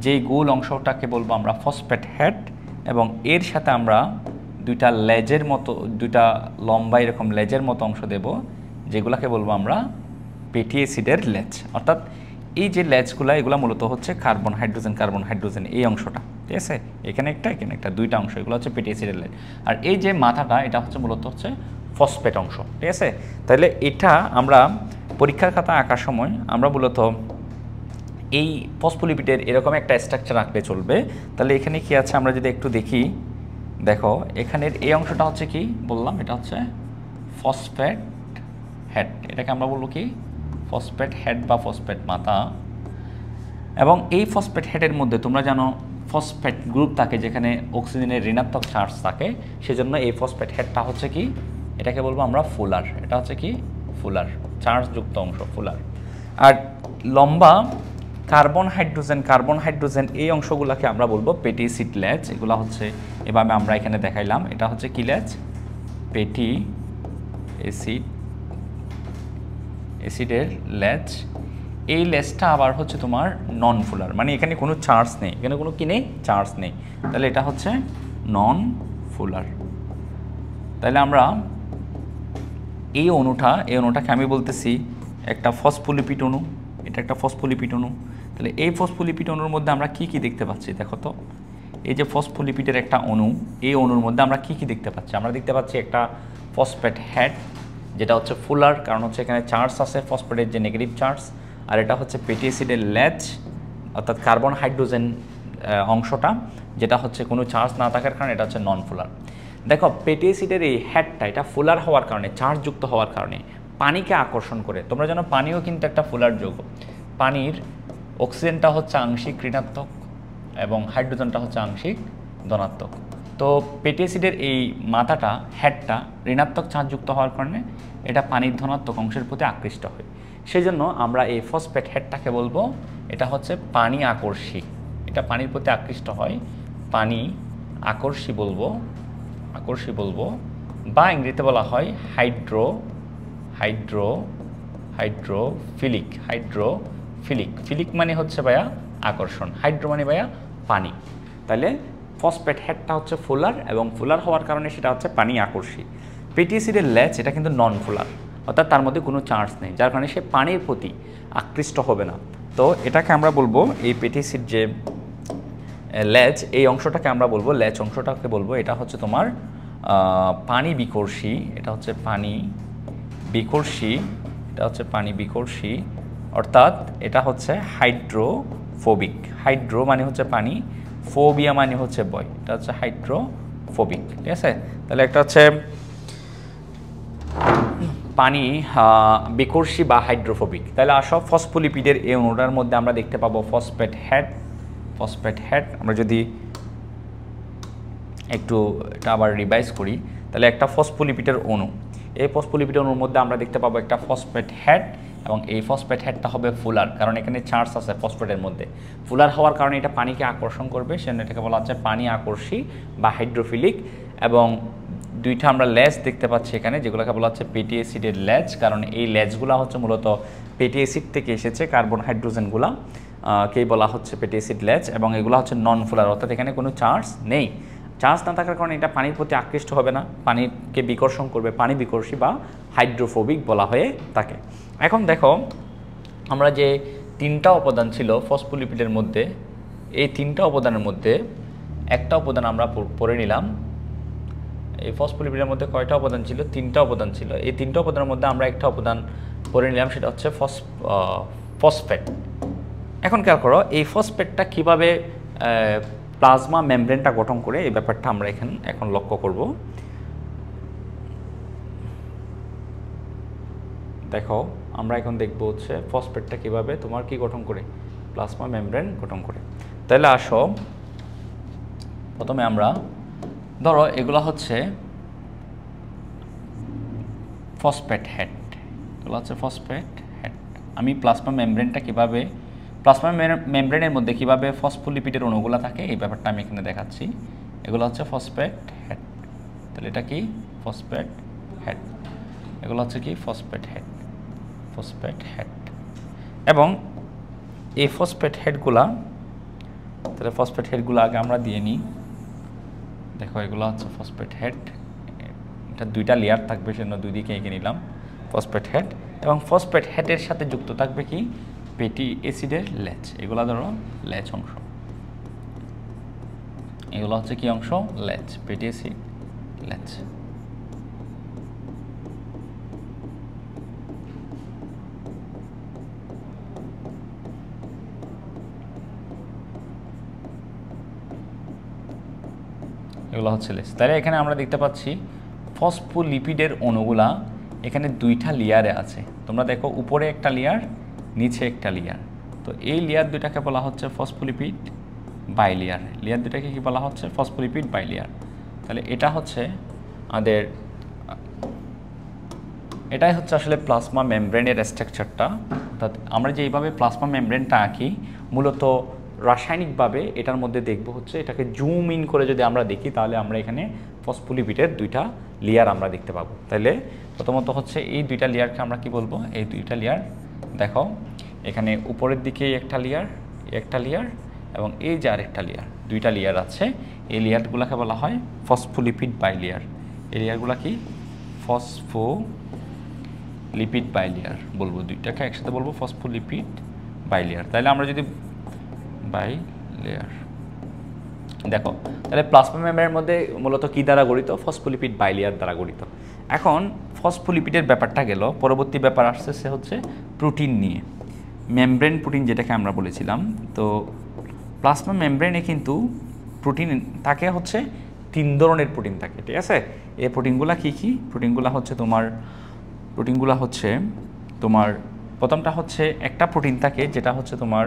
যেই গোল অংশটাকে বলবো আমরা ফসফেট হেড, এবং এর সাথে আমরা দুইটা লেজের মতো, দুইটা লম্বা এরকম লেজের মতো অংশ দেব, যেগুলোকে বলবো আমরা ফ্যাটি অ্যাসিডের লেজ। অর্থাৎ এই যে লেজগুলো, এগুলো মূলত হচ্ছে কার্বন হাইড্রোজেন এই অংশটা, ঠিক আছে? এখানে একটা দুইটা অংশ, এগুলো হচ্ছে ফ্যাটি অ্যাসিডের লেজ। আর এই যে মাথাটা, এটা হচ্ছে মূলত হচ্ছে ফসফেট অংশ, ঠিক আছে? তাহলে এটা আমরা পরীক্ষার খাতা আঁকার সময় আমরা মূলত এই ফসফোলিপিডের এরকম একটা স্ট্রাকচার আঁকলে চলবে। তাহলে এখানে কি আছে আমরা যদি একটু দেখি, দেখো এখানের এই অংশটা হচ্ছে কি বললাম, এটা হচ্ছে ফসফেট হেড। এটাকে আমরা বলবো কি ফসফেট হেড বা ফসফেট মাথা। এবং এই ফসফেট হেডের মধ্যে তোমরা জানো ফসফেট গ্রুপ থাকে, যেখানে অক্সিজেনের ঋণাত্মক চার্জ থাকে, সেজন্য এই ফসফেট হেডটা হচ্ছে কি, এটাকে বলবো আমরা ফুলার। এটা হচ্ছে কি ফুলার, চার্জযুক্ত অংশ, ফুলার। আর লম্বা কার্বন হাইড্রোজেন এই অংশগুলোকে আমরা বলবো ফ্যাটি অ্যাসিড লেজ। এগুলো হচ্ছে এভাবে আমরা এখানে দেখাইলাম, এটা হচ্ছে কি লেজ, ফ্যাটি অ্যাসিডের লেজ। এই লেজটা আবার হচ্ছে তোমার নন ফুলার, মানে এখানে কোনো চার্জ নেই, এখানে কোনো কি নেই, চার্জ নেই। তাহলে এটা হচ্ছে নন ফুলার। তাহলে আমরা এই অণুটাকে আমি বলতেছি একটা ফসফোলিপিড অণু, এটা একটা ফসফোলিপিড অণু। তাহলে এই ফসফোলিপিড অণুর মধ্যে আমরা কি কি দেখতে পাচ্ছি দেখো তো, এই যে ফসফোলিপিডের একটা অণু, এই অণুর মধ্যে আমরা কি কি দেখতে পাচ্ছি? আমরা দেখতে পাচ্ছি একটা ফসফেট হেড, যেটা হচ্ছে ফুলার, কারণ হচ্ছে এখানে চার্জ আছে, ফসফেটের যে নেগেটিভ চার্জ। আর এটা হচ্ছে ফ্যাটি অ্যাসিডের লেজ, অর্থাৎ কার্বন হাইড্রোজেন অংশটা, যেটা হচ্ছে কোনো চার্জ না থাকার কারণে এটা হচ্ছে নন ফুলার। দেখো ফ্যাটি অ্যাসিডের এই হেডটা, এটা ফুলার হওয়ার কারণে, চার্জযুক্ত হওয়ার কারণে পানিকে আকর্ষণ করে। তোমরা জানো পানিও কিন্তু একটা ফুলার যৌগ। পানির অক্সিজেনটা হচ্ছে আংশিক ঋণাত্মক এবং হাইড্রোজেনটা হচ্ছে আংশিক ধনাত্মক। তো ফ্যাটি অ্যাসিডের এই মাথাটা, হেডটা ঋণাত্মক চার্জযুক্ত হওয়ার কারণে এটা পানির ধনাত্মক অংশের প্রতি আকৃষ্ট হয়। সেই জন্য আমরা এই ফসফেট হেডটাকে বলবো এটা হচ্ছে পানি আকর্ষী, এটা পানির প্রতি আকৃষ্ট হয়, পানি আকর্ষী বলবো, বা ইংরেজিতে বলা হয় হাইড্রোফিলিক মানে হচ্ছে ভাইয়া আকর্ষণ, হাইড্রো মানে ভাইয়া পানি। তাহলে ফসফেট হেডটা হচ্ছে ফুলার, এবং ফুলার হওয়ার কারণে সেটা হচ্ছে পানি আকর্ষী। ফ্যাটি অ্যাসিডের লেজ এটা কিন্তু নন ফুলার, অর্থাৎ তার মধ্যে কোনো চার্জ নেই, যার কারণে সে পানির প্রতি আকৃষ্ট হবে না। তো এটাকে আমরা বলবো এই ফ্যাটি অ্যাসিড যে লেজ, এই অংশটাকে আমরা বলবো, লেজ অংশটাকে বলবো এটা হচ্ছে তোমার পানি বিকর্ষী। এটা হচ্ছে পানি বিকর্ষী, অর্থাৎ এটা হচ্ছে হাইড্রোফোবিক। হাইড্রো মানে হচ্ছে পানি, ফোবিয়া মানে হচ্ছে ভয়, এটা হচ্ছে হাইড্রোফোবিক, ঠিক আছে? তাহলে একটা হচ্ছে পানি বিকর্ষী বা হাইড্রোফোবিক। তাহলে আসো ফসফোলিপিডের এই অণুটার মধ্যে আমরা দেখতে পাবো ফসফেট হেড। আমরা যদি একটু এটা আবার রিভাইজ করি, তাহলে একটা ফসফোলিপিডের অণু, এই ফসফোলিপিড অণুর মধ্যে আমরা দেখতে পাবো একটা ফসফেট হেড, এবং এই ফসফেট হেডটা হবে ফুলার, কারণ এখানে চার্জ আছে ফসফেটের মধ্যে। ফুলার হওয়ার কারণে এটা পানিকে আকর্ষণ করবে, সেজন্য এটাকে বলা হচ্ছে পানি আকর্ষী বা হাইড্রোফিলিক। এবং দুইটা আমরা লেজ দেখতে পাচ্ছি এখানে, যেগুলোকে বলা হচ্ছে ফ্যাটি অ্যাসিডের লেজ, কারণ এই লেজগুলো হচ্ছে মূলত ফ্যাটি অ্যাসিড থেকে এসেছে, কার্বন হাইড্রোজেনগুলা কেই বলা হচ্ছে ফ্যাটি অ্যাসিড লেজ। এবং এগুলো হচ্ছে নন ফুলার, অর্থাৎ এখানে কোনো চার্জ নেই। চার্জ না থাকার কারণে এটা পানির প্রতি আকৃষ্ট হবে না, পানিকে বিকর্ষণ করবে, পানি বিকর্ষী বা হাইড্রোফোবিক বলা হয়ে থাকে। এখন দেখো আমরা যে তিনটা উপাদান ছিল ফসফোলিপিডের মধ্যে, এই তিনটা উপাদানের মধ্যে একটা উপাদান আমরা পড়ে নিলাম। এই ফসফোলিপিডের মধ্যে কয়টা উপাদান ছিল? তিনটা উপাদান ছিল। এই তিনটা উপাদানের মধ্যে আমরা একটা উপাদান পড়ে নিলাম, সেটা হচ্ছে ফসফেট। এখন খেয়াল করো এই ফসফেটটা কীভাবে প্লাজমা মেমব্রেনটা গঠন করে এই ব্যাপারটা আমরা এখন লক্ষ্য করব। দেখো আমরা এখন দেখব হচ্ছে ফসফেটটা কীভাবে তোমার কি গঠন করে, প্লাজমা মেমব্রেন গঠন করে। তাহলে আসো প্রথমে আমরা ধরো এগুলো হচ্ছে ফসফেট হেড, এগুলো হচ্ছে ফসফেট হেড। আমি প্লাজমা মেমব্রেনটা কীভাবে, প্লাজমা মেমব্রেনের মধ্যে কীভাবে ফসফোলিপিডের অণুগুলো থাকে এই ব্যাপারটা আমি এখানে দেখাচ্ছি। এগুলো হচ্ছে ফসফেট হেড, তাহলে এটা কি ফসফেট হেড, এগুলো হচ্ছে কি ফসফেট হেড, ফসফেট হেড। এবং এই ফসফেট হেডগুলা, তাহলে ফসফেট হেডগুলো আগে আমরা দিয়ে নিই। দেখো এগুলো হচ্ছে ফসফেট হেড, এটা দুইটা লেয়ার থাকবে সেজন্য দুই দিকে এঁকে নিলাম ফসফেট হেড। এবং ফসফেট হেডের সাথে যুক্ত থাকবে কি ফ্যাটি অ্যাসিডের লেজ, এগুলো ধরো লেজ অংশ, এগুলো হচ্ছে কি অংশ, লেজ, ফ্যাটি অ্যাসিড লেজ। এগুলো হচ্ছে লেজ। তাহলে এখানে আমরা দেখতে পাচ্ছি ফসফোলিপিডের অণুগুলা এখানে দুইটা লেয়ারে আছে। তোমরা দেখো উপরে একটা লেয়ার, নিচে একটা লেয়ার। তো এই লেয়ার দুইটাকে বলা হচ্ছে ফসফোলিপিড বাইলেয়ার, লেয়ার দুটাকে কি বলা হচ্ছে, ফসফোলিপিড বাইলেয়ার। তাহলে এটা হচ্ছে আমাদের, এটাই হচ্ছে আসলে প্লাজমা মেমব্রেনের স্ট্রাকচারটা। অর্থাৎ আমরা যে এইভাবে প্লাজমা মেমব্রেনটা আঁকি মূলত রাসায়নিকভাবে এটার মধ্যে দেখব হচ্ছে, এটাকে জুম ইন করে যদি আমরা দেখি তাহলে আমরা এখানে ফসফোলিপিডের দুইটা লেয়ার আমরা দেখতে পাবো। তাহলে প্রথমত হচ্ছে এই দুইটা লেয়ারকে আমরা কি বলবো, এই দুইটা লেয়ার। দেখো এখানে উপরের দিকে একটা লেয়ার, একটা লেয়ার, এবং এই যে আরেকটা লেয়ার, দুইটা লেয়ার আছে। এই লেয়ারগুলোকে বলা হয় ফসফোলিপিড বাইলেয়ার। এই লেয়ারগুলো কি ফসফোলিপিড বাইলেয়ার বলবো, দুইটাকে একসাথে বলবো ফসফোলিপিড বাইলেয়ার। তাহলে আমরা যদি বাইলেয়ার দেখো, তাহলে প্লাজমা মেমব্রেনের মধ্যে মূলত কি দ্বারা গঠিত, ফসফোলিপিড বাইলেয়ার দ্বারা গঠিত। এখন ফসফোলিপিডের ব্যাপারটা গেল, পরবর্তী ব্যাপার আসছে সে হচ্ছে প্রোটিন নিয়ে, মেমব্রেন প্রোটিন যেটাকে আমরা বলেছিলাম। তো প্লাজমা মেমব্রেনে কিন্তু প্রোটিন থাকে হচ্ছে 3 ধরনের প্রোটিন থাকে, ঠিক আছে। এই প্রোটিনগুলো কি কি, প্রোটিনগুলো হচ্ছে তোমার প্রথমটা হচ্ছে একটা প্রোটিন থাকে যেটা হচ্ছে তোমার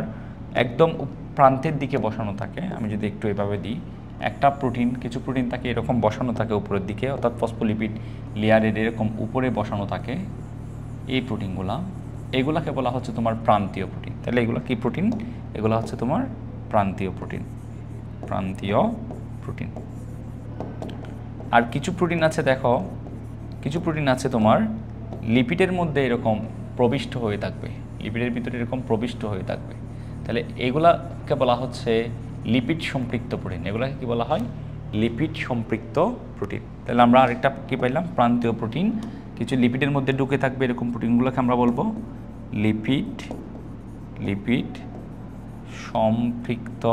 একদম প্রান্তের দিকে বসানো থাকে। আমি যদি একটু এভাবে দিই, একটা প্রোটিন, কিছু প্রোটিন থাকে এরকম বসানো থাকে উপরের দিকে, অর্থাৎ ফসফোলিপিড লেয়ারের এরকম উপরে বসানো থাকে এই প্রোটিনগুলা, এগুলাকে বলা হচ্ছে তোমার প্রান্তীয় প্রোটিন। তাহলে এগুলো কি প্রোটিন, এগুলো হচ্ছে তোমার প্রান্তীয় প্রোটিন, প্রান্তীয় প্রোটিন। আর কিছু প্রোটিন আছে, দেখো কিছু প্রোটিন আছে তোমার লিপিডের মধ্যে এরকম প্রবিষ্ট হয়ে থাকবে, লিপিডের ভিতরে এরকম প্রবিষ্ট হয়ে থাকবে। তাহলে এগুলাকে বলা হচ্ছে লিপিড সম্পৃক্ত প্রোটিন, এগুলাকে কি বলা হয়, লিপিড সম্পৃক্ত প্রোটিন। তাহলে আমরা আরেকটা কি পাইলাম, প্রান্তীয় প্রোটিন, কিছু লিপিডের মধ্যে ঢুকে থাকবে এরকম প্রোটিনগুলোকে আমরা বলবো লিপিড সম্পৃক্ত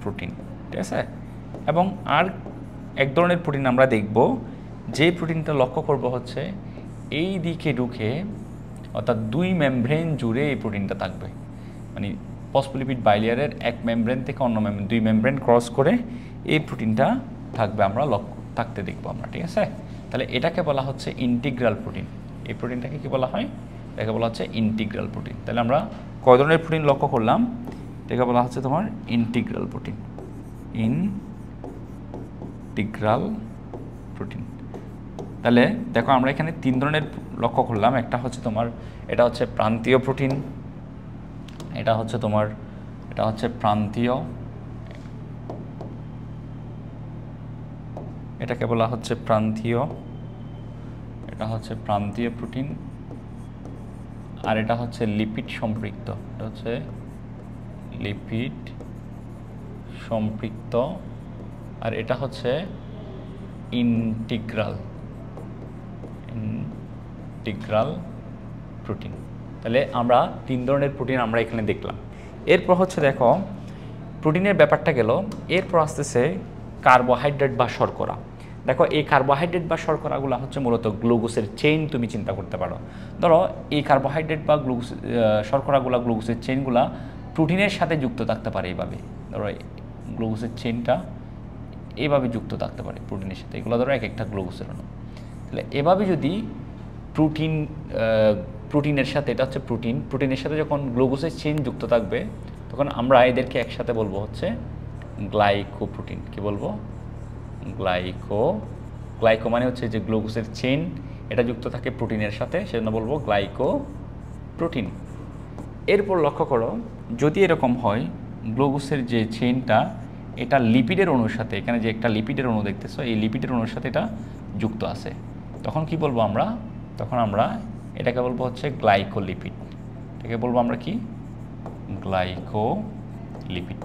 প্রোটিন, ঠিক আছে। এবং আর এক ধরনের প্রোটিন আমরা দেখব, যে প্রোটিনটা লক্ষ্য করব হচ্ছে এই দিকে ঢুকে, অর্থাৎ 2 মেমব্রেন জুড়ে এই প্রোটিনটা থাকবে, মানে ফসফোলিপিড বাইলেয়ারের এক মেমব্রেন থেকে অন্য মেমব্রেন, 2 মেমব্রেন ক্রস করে এই প্রোটিনটা থাকবে, আমরা লক্ষ্য থাকতে দেখবো আমরা, ঠিক আছে। তাহলে এটাকে বলা হচ্ছে ইন্টিগ্রাল প্রোটিন। এই প্রোটিনটাকে কি বলা হয়, এটাকে বলা হচ্ছে ইন্টিগ্রাল প্রোটিন। তাহলে আমরা কয় ধরনের প্রোটিন লক্ষ্য করলাম, এটাকে বলা হচ্ছে তোমার ইন্টিগ্রাল প্রোটিন, ইন্টিগ্রাল প্রোটিন। তাহলে দেখো আমরা এখানে 3 ধরনের লক্ষ্য করলাম, একটা হচ্ছে তোমার, এটা হচ্ছে প্রান্তীয় প্রোটিন, এটা হচ্ছে তোমার, এটা হচ্ছে প্রান্তীয়, এটাকে বলা হচ্ছে প্রান্তীয়, এটা হচ্ছে প্রান্তীয় প্রোটিন। আর এটা হচ্ছে লিপিড সম্পৃক্ত, এটা হচ্ছে লিপিড সম্পৃক্ত। আর এটা হচ্ছে ইন্টিগ্রাল প্রোটিন। তাহলে আমরা 3 ধরনের প্রোটিন আমরা এখানে দেখলাম। এরপর হচ্ছে দেখো প্রোটিনের ব্যাপারটা গেল, এরপর আসতেছে কার্বোহাইড্রেট বা শর্করা। দেখো এই কার্বোহাইড্রেট বা শর্করাগুলো হচ্ছে মূলত গ্লুকোজের চেইন তুমি চিন্তা করতে পারো। ধরো এই কার্বোহাইড্রেট বা শর্করাগুলো গ্লুকোজের চেইনগুলো প্রোটিনের সাথে যুক্ত থাকতে পারে এইভাবে। ধরো গ্লুকোজের চেইনটা এইভাবে যুক্ত থাকতে পারে প্রোটিনের সাথে, এগুলো ধরো এক একটা গ্লুকোজের অণু। তাহলে এভাবে যদি প্রোটিনের সাথে, এটা হচ্ছে প্রোটিনের সাথে যখন গ্লুকোজের চেইন যুক্ত থাকবে তখন আমরা এদেরকে একসাথে বলবো হচ্ছে গ্লাইকোপ্রোটিন। কি বলবো? গ্লাইকো মানে হচ্ছে যে গ্লুকোজের চেইন এটা যুক্ত থাকে প্রোটিনের সাথে, সেজন্য বলবো গ্লাইকোপ্রোটিন। এরপর লক্ষ্য করো, যদি এরকম হয় গ্লুকোজের যে চেইনটা এটা লিপিডের অণুর সাথে, এখানে যে একটা লিপিডের অণু দেখতেছো এই লিপিডের অণুর সাথে এটা যুক্ত আছে, তখন কি বলবো আমরা? তখন আমরা এটাকে বলবো হচ্ছে গ্লাইকোলিপিড। এটাকে বলবো আমরা কি? গ্লাইকোলিপিড।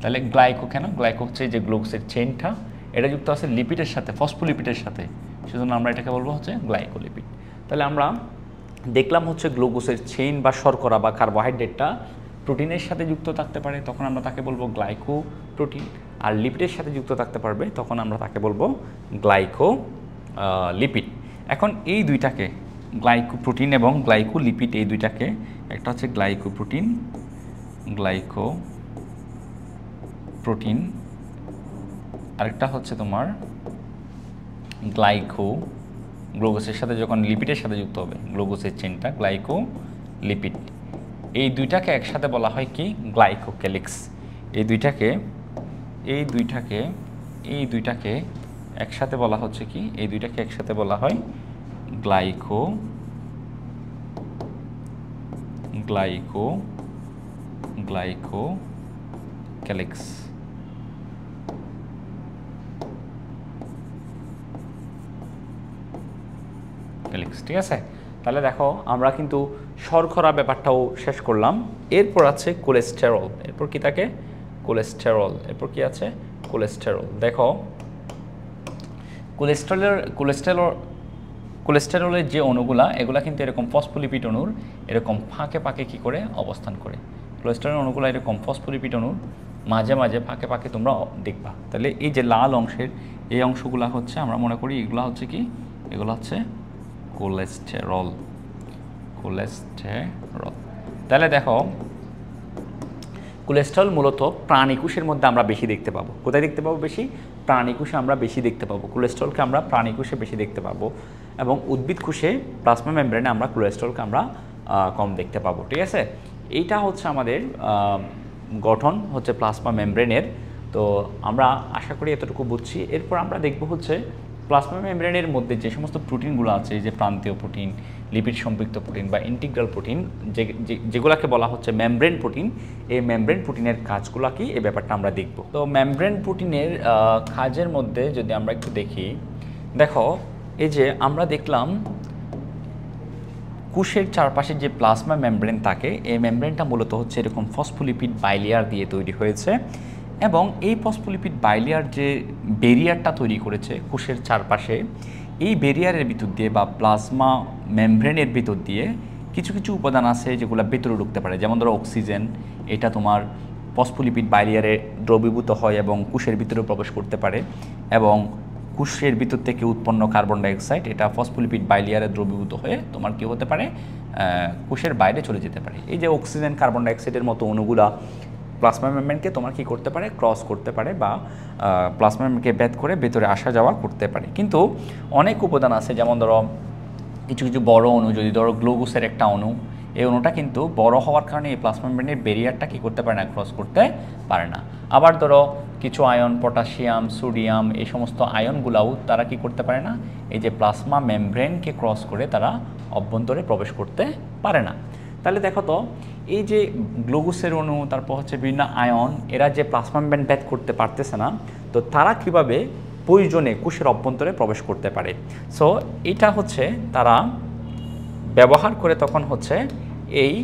তাহলে গ্লাইকো কেন? গ্লাইকো হচ্ছে যে গ্লুকোজের চেইনটা এটা যুক্ত আছে লিপিডের সাথে, ফসফোলিপিডের সাথে, সেজন্য আমরা এটাকে বলবো হচ্ছে গ্লাইকোলিপিড। তাহলে আমরা দেখলাম হচ্ছে গ্লুকোজের চেইন বা শর্করা বা কার্বোহাইড্রেটটা প্রোটিনের সাথে যুক্ত থাকতে পারে, তখন আমরা তাকে বলবো গ্লাইকোপ্রোটিন। আর লিপিডের সাথে যুক্ত থাকতে পারবে তখন আমরা তাকে বলবো গ্লাইকোলিপিড। এখন এই দুইটাকে গ্লাইকোপ্রোটিন এবং গ্লাইকোলিপিড এই দুইটাকে, একটা হচ্ছে গ্লাইকোপ্রোটিন আরেকটা হচ্ছে তোমার গ্লুকোজের সাথে যখন লিপিডের সাথে যুক্ত হবে গ্লুকোজের চেইনটা গ্লাইকোলিপিড, এই দুইটাকে একসাথে বলা হয় কি? গ্লাইকোক্যালিক্স। এই দুইটাকে একসাথে বলা হচ্ছে কি? এই দুইটাকে একসাথে বলা হয় গ্লাইকোক্যালিক্স। ঠিক আছে? তাহলে দেখো আমরা কিন্তু শর্করা ব্যাপারটাও শেষ করলাম। এরপর আছে কোলেস্টেরল। এরপর কি থাকে? কোলেস্টেরল। এরপর কি আছে? কোলেস্টেরল। দেখো কোলেস্টেরলের যে অণুগুলা এগুলা কিন্তু এরকম ফসফোলিপিড অণুর এরকম ফাঁকে ফাঁকে কি করে অবস্থান করে। কোলেস্টেরল অণুগুলা এরকম ফসফোলিপিড অণুর মাঝে মাঝে ফাঁকে ফাঁকে তোমরা দেখবা। তাহলে এই যে লাল অংশের এই অংশগুলা হচ্ছে আমরা মনে করি এগুলা হচ্ছে কি? এগুলো হচ্ছে কোলেস্টেরল। তাহলে দেখো কোলেস্টেরল মূলত প্রাণীকোষের মধ্যে আমরা বেশি দেখতে পাবো। কোথায় দেখতে পাবো বেশি? প্রাণীকোষে আমরা বেশি দেখতে পাবো। কোলেস্টেরলকে আমরা প্রাণীকোষে বেশি দেখতে পাবো এবং উদ্ভিদ কোষে প্লাজমা মেমব্রেনে আমরা কোলেস্টেরলকে আমরা কম দেখতে পাবো। ঠিক আছে? এইটা হচ্ছে আমাদের গঠন হচ্ছে প্লাজমা মেমব্রেনের। তো আমরা আশা করি এতটুকু বুঝছি। এরপর আমরা দেখব হচ্ছে প্লাজমা মেমব্রেনের মধ্যে যে সমস্ত প্রোটিনগুলো আছে, যে প্রান্তীয় প্রোটিন, লিপিড সম্পৃক্ত প্রোটিন বা ইন্টিগ্রাল প্রোটিন, যেগুলোকে বলা হচ্ছে মেমব্রেন প্রোটিন, এই মেমব্রেন প্রোটিনের কাজগুলো কি এই ব্যাপারটা আমরা দেখব। তো মেমব্রেন প্রোটিনের কাজের মধ্যে যদি আমরা একটু দেখি, দেখো এই যে আমরা দেখলাম কোষের চারপাশে যে প্লাজমা মেমব্রেন থাকে, এই মেমব্রেনটা মূলত হচ্ছে এরকম ফসফোলিপিড বাইলেয়ার দিয়ে তৈরি হয়েছে এবং এই ফসফোলিপিড বাইলেয়ার যে ব্যারিয়ারটা তৈরি করেছে কোষের চারপাশে, এই ব্যারিয়ারের ভিতর দিয়ে বা প্লাজমা মেমব্রেনের ভিতর দিয়ে কিছু কিছু উপাদান আছে যেগুলো ভেতরে ঢুকতে পারে। যেমন ধরো অক্সিজেন, এটা তোমার ফসফোলিপিড বাইলেয়ারে দ্রবীভূত হয় এবং কোষের ভিতরে প্রবেশ করতে পারে এবং কোষের ভিতর থেকে উৎপন্ন কার্বন ডাইঅক্সাইড এটা ফসফোলিপিড বাইলেয়ারে দ্রবীভূত হয়ে তোমার কী হতে পারে? কোষের বাইরে চলে যেতে পারে। এই যে অক্সিজেন, কার্বন ডাইঅক্সাইডের মতো অণুগুলা প্লাজমা মেমব্রেনকে তোমার কি করতে পারে? ক্রস করতে পারে বা প্লাজমা মেমব্রেনকে ভেদ করে ভেতরে আসা যাওয়া করতে পারে। কিন্তু অনেক উপাদান আছে, যেমন ধরো কিছু কিছু বড় অণু, যদি ধরো গ্লুকোজের একটা অণু, এই অণুটা কিন্তু বড় হওয়ার কারণে এই প্লাজমা মেমব্রেনের ব্যারিয়ারটা কী করতে পারে না? ক্রস করতে পারে না। আবার ধরো কিছু আয়ন, পটাশিয়াম, সোডিয়াম, এই সমস্ত আয়নগুলাও তারা কি করতে পারে না? এই যে প্লাজমা মেমব্রেনকে ক্রস করে তারা অভ্যন্তরে প্রবেশ করতে পারে না। তাহলে দেখো তো এই যে গ্লুকোজের অণু, তারপর হচ্ছে বিভিন্ন আয়ন, এরা যে প্লাজমা মেমব্রেন ভেদ করতে পারতেছে না, তো তারা কিভাবে প্রয়োজনে কোষের অভ্যন্তরে প্রবেশ করতে পারে? সো এটা হচ্ছে তারা ব্যবহার করে তখন হচ্ছে এই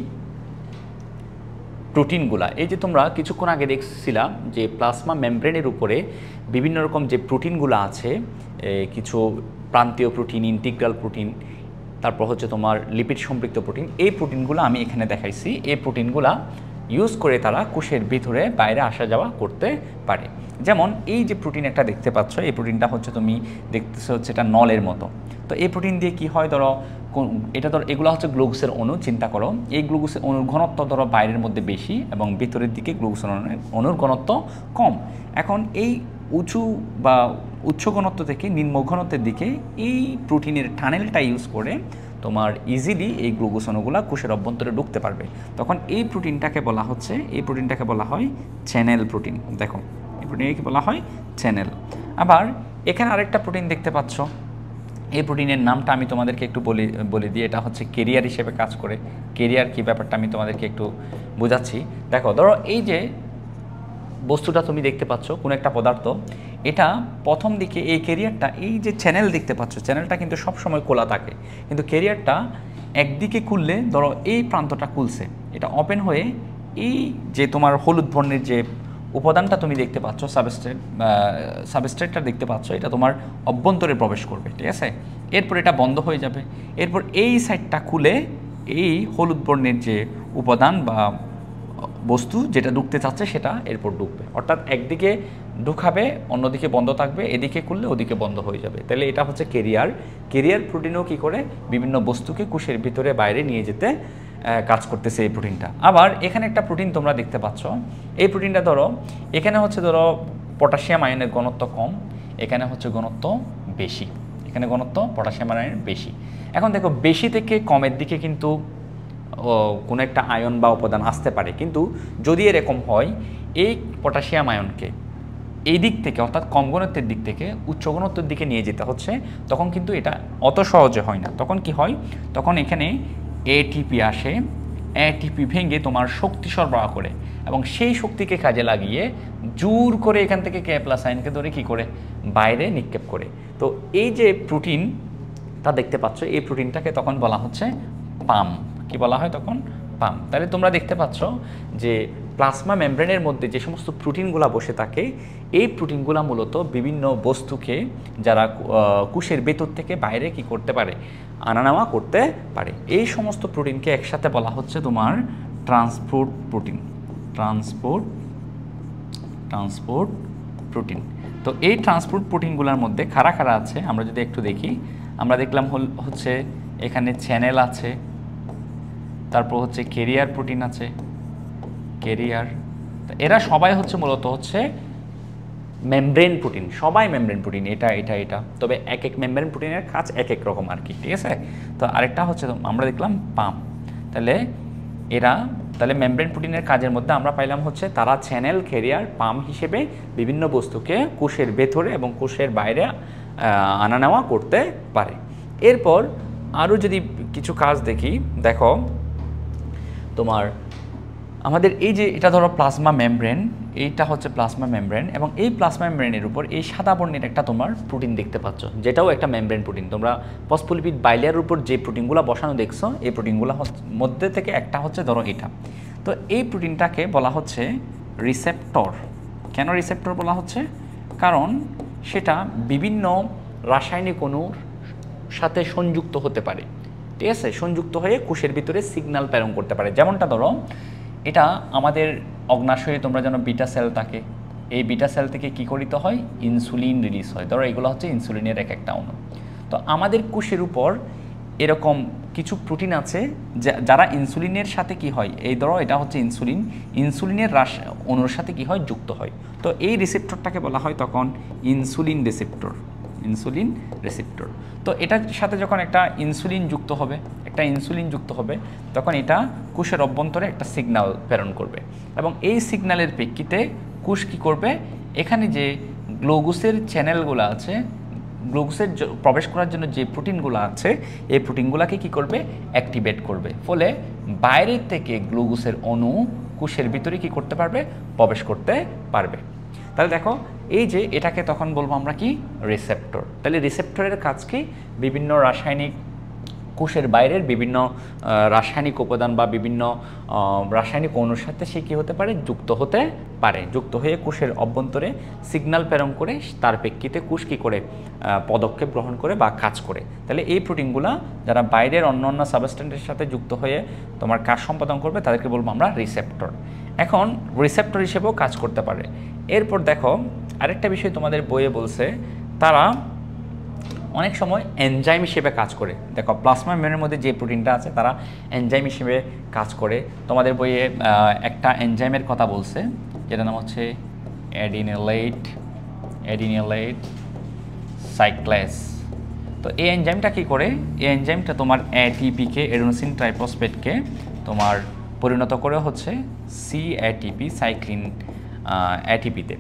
প্রোটিনগুলা। এই যে তোমরা কিছুক্ষণ আগে দেখছিলাম যে প্লাজমা মেমব্রেনের উপরে বিভিন্ন রকম যে প্রোটিনগুলো আছে, কিছু প্রান্তীয় প্রোটিন, ইন্টিগ্রাল প্রোটিন, তারপর হচ্ছে তোমার লিপিড সম্পৃক্ত প্রোটিন, এই প্রোটিনগুলো আমি এখানে দেখাইছি। এই প্রোটিনগুলা ইউজ করে তারা কোষের ভিতরে বাইরে আসা যাওয়া করতে পারে। যেমন এই যে প্রোটিন একটা দেখতে পাচ্ছ, এই প্রোটিনটা হচ্ছে তুমি দেখতেছো হচ্ছে এটা নলের মতো। তো এই প্রোটিন দিয়ে কি হয়, ধরো এটা ধরো এগুলো হচ্ছে গ্লুকোজের অণু, চিন্তা করো এই গ্লুকোজের অণুর ঘনত্ব ধরো বাইরের মধ্যে বেশি এবং ভিতরের দিকে গ্লুকোজের অণুর ঘনত্ব কম। এখন এই উঁচু বা উচ্চ ঘনত্ব থেকে নিম্ন ঘনত্বের দিকে এই প্রোটিনের টানেলটা ইউজ করে তোমার ইজিলি এই গ্লুকোজ অণুগুলো কোষের অভ্যন্তরে ঢুকতে পারবে। তখন এই প্রোটিনটাকে বলা হয় চ্যানেল প্রোটিন। দেখো এই প্রোটিনকে বলা হয় চ্যানেল। আবার এখানে আরেকটা প্রোটিন দেখতে পাচ্ছ, এই প্রোটিনের নামটা আমি তোমাদেরকে একটু বলে দিই। এটা হচ্ছে ক্যারিয়ার হিসেবে কাজ করে। ক্যারিয়ার কি ব্যাপারটা আমি তোমাদেরকে একটু বোঝাচ্ছি। দেখো ধরো এই যে বস্তুটা তুমি দেখতে পাচ্ছ, কোনো একটা পদার্থ, এটা প্রথম দিকে এই ক্যারিয়ারটা, এই যে চ্যানেল দেখতে পাচ্ছ, চ্যানেলটা কিন্তু সবসময় খোলা থাকে, কিন্তু ক্যারিয়ারটা একদিকে খুললে ধরো এই প্রান্তটা খুলছে, এটা ওপেন হয়ে এই যে তোমার হলুদ বর্ণের যে উপাদানটা তুমি দেখতে পাচ্ছ, সাবস্ট্রেটটা দেখতে পাচ্ছ, এটা তোমার অভ্যন্তরে প্রবেশ করবে, ঠিক আছে। এরপর এটা বন্ধ হয়ে যাবে, এরপর এই সাইডটা খুলে এই হলুদ বর্ণের যে উপাদান বা বস্তু যেটা ঢুকতে চাচ্ছে সেটা এরপর ঢুকবে। অর্থাৎ একদিকে ঢুকাবে, অন্যদিকে বন্ধ থাকবে, এদিকে খুললে ওদিকে বন্ধ হয়ে যাবে। তাহলে এটা হচ্ছে ক্যারিয়ার প্রোটিনও কী করে বিভিন্ন বস্তুকে কোষের ভিতরে বাইরে নিয়ে যেতে কাজ করতেছে এই প্রোটিনটা। আবার এখানে একটা প্রোটিন তোমরা দেখতে পাচ্ছ, এই প্রোটিনটা ধরো এখানে হচ্ছে ধরো পটাশিয়াম আয়নের ঘনত্ব কম, এখানে হচ্ছে ঘনত্ব বেশি, এখানে ঘনত্ব পটাশিয়াম আয়নের বেশি। এখন দেখো বেশি থেকে কমের দিকে কিন্তু কোনো একটা আয়ন বা উপাদান আসতে পারে, কিন্তু যদি এরকম হয় এই পটাশিয়াম আয়নকে এই দিক থেকে অর্থাৎ কম ঘনত্বের দিক থেকে উচ্চ ঘনত্বের দিকে নিয়ে যেতে হচ্ছে, তখন কিন্তু এটা অত সহজে হয় না। তখন কি হয়, তখন এখানে এটিপি আসে, এটিপি ভেঙে তোমার শক্তি সরবরাহ করে এবং সেই শক্তিকে কাজে লাগিয়ে জোর করে এখান থেকে কে প্লাস আয়নকে ধরে কী করে বাইরে নিক্ষেপ করে। তো এই যে প্রোটিনটা দেখতে পাচ্ছ, এই প্রোটিনটাকে তখন বলা হচ্ছে পাম্প। কি বলা হয় তখন? পাম্প। তাহলে তোমরা দেখতে পাচ্ছ যে প্লাজমা মেমব্রেনের মধ্যে যে সমস্ত প্রোটিনগুলো বসে থাকে, এই প্রোটিনগুলো মূলত বিভিন্ন বস্তুকে যারা কোষের ভেতর থেকে বাইরে কি করতে পারে, আনা নেওয়া করতে পারে। এই সমস্ত প্রোটিনকে একসাথে বলা হচ্ছে তোমার ট্রান্সপোর্ট প্রোটিন। Transport protein. তো এই ট্রান্সপোর্ট প্রোটিনগুলোর মধ্যে কারা কারা আছে আমরা যদি একটু দেখি, আমরা দেখলাম হচ্ছে এখানে চ্যানেল আছে, তারপর হচ্ছে ক্যারিয়ার প্রোটিন আছে, ক্যারিয়ার। এরা সবাই হচ্ছে মূলত হচ্ছে মেমব্রেন প্রোটিন, সবাই মেমব্রেন প্রোটিন, এটা। তবে এক এক মেমব্রেন প্রোটিনের কাজ এক এক রকম আর কি, ঠিক আছে। তো আরেকটা হচ্ছে আমরা দেখলাম পাম্প। তাহলে মেমব্রেন প্রোটিনের কাজের মধ্যে আমরা পাইলাম হচ্ছে তারা চ্যানেল, ক্যারিয়ার, পাম্প হিসেবে বিভিন্ন বস্তুকে কোষের ভেতরে এবং কোষের বাইরে আনা নেওয়া করতে পারে। এরপর আরও যদি কিছু কাজ দেখি, দেখো তোমার আমাদের এই যে এটা ধরো প্লাজমা মেমব্রেন, এইটা হচ্ছে প্লাজমা মেমব্রেন, এবং এই প্লাজমা মেমব্রেনের উপর এই সাদা বর্ণের একটা তোমার প্রোটিন দেখতে পাচ্ছ, যেটাও একটা মেমব্রেন প্রোটিন। তোমরা ফসফোলিপিড বাইলেয়ার উপর যে প্রোটিনগুলো বসানো দেখছো, এই প্রোটিনগুলো মধ্যে থেকে একটা হচ্ছে ধরো এটা। তো এই প্রোটিনটাকে বলা হচ্ছে রিসেপ্টর। কেন রিসেপ্টর বলা হচ্ছে? কারণ সেটা বিভিন্ন রাসায়নিক অণুর সাথে সংযুক্ত হতে পারে, ঠিক আছে, সংযুক্ত হয়ে কোষের ভিতরে সিগন্যাল প্রেরণ করতে পারে। যেমনটা ধরো এটা আমাদের অগ্নাশয়ে তোমরা যেন বিটা সেল থাকে, এই বিটা সেল থেকে কী করিত হয়, ইনসুলিন রিলিজ হয়। ধরো এগুলো হচ্ছে ইনসুলিনের এক একটা অণু। তো আমাদের কোষের উপর এরকম কিছু প্রোটিন আছে যারা ইনসুলিনের সাথে কি হয়, এই ধরো এটা হচ্ছে ইনসুলিনের অণুর সাথে কি হয়, যুক্ত হয়। তো এই রিসেপ্টরটাকে বলা হয় তখন ইনসুলিন রিসেপ্টর। তো এটার সাথে যখন একটা ইনসুলিন যুক্ত হবে তখন এটা কোষের অভ্যন্তরে একটা সিগন্যাল প্রেরণ করবে, এবং এই সিগন্যালের প্রেক্ষিতে কোষ কী করবে, এখানে যে গ্লুকোজের চ্যানেলগুলো আছে, গ্লুকোজের প্রবেশ করার জন্য যে প্রোটিনগুলো আছে, এই প্রোটিনগুলোকে কী করবে, অ্যাক্টিভেট করবে। ফলে বাইরের থেকে গ্লুকোজের অণু কোষের ভিতরে কী করতে পারবে, প্রবেশ করতে পারবে। তাহলে দেখো এই যে এটাকে তখন বলবো আমরা কি, রিসেপ্টর। তাহলে রিসেপ্টরের কাজ কি, বিভিন্ন রাসায়নিক কোষের বাইরের বিভিন্ন রাসায়নিক উপাদান বা বিভিন্ন রাসায়নিক অণুর সাথে সে কী হতে পারে, যুক্ত হতে পারে। যুক্ত হয়ে কোষের অভ্যন্তরে সিগন্যাল প্রেরণ করে তার প্রেক্ষিতে কোষ কী করে পদক্ষেপ গ্রহণ করে বা কাজ করে। তাহলে এই প্রোটিনগুলো যারা বাইরের অন্য অন্য সাবস্টেন্সের সাথে যুক্ত হয়ে তোমার কাজ সম্পাদন করবে তাদেরকে বলবো আমরা রিসেপ্টর। এখন রিসেপ্টর হিসেবেও কাজ করতে পারে। এরপর দেখো আরেকটা বিষয় তোমাদের বইয়ে বলছে, তারা অনেক সময় এনজাইম হিসেবে কাজ করে। দেখো প্লাজমা মেমব্রেনের মধ্যে যে প্রোটিনটা আছে তারা এনজাইম হিসেবে কাজ করে। তোমাদের বইয়ে একটা এনজাইমের কথা বলছে যেটার নাম হচ্ছে অ্যাডিনিলেট সাইক্লেস। তো এই এনজাইমটা কী করে, এই এনজাইমটা তোমার এটিপিকে, এডেনোসিন ট্রাইফসফেটকে তোমার পরিণত করে হচ্ছে CATP সাইক্লিন ATPতে।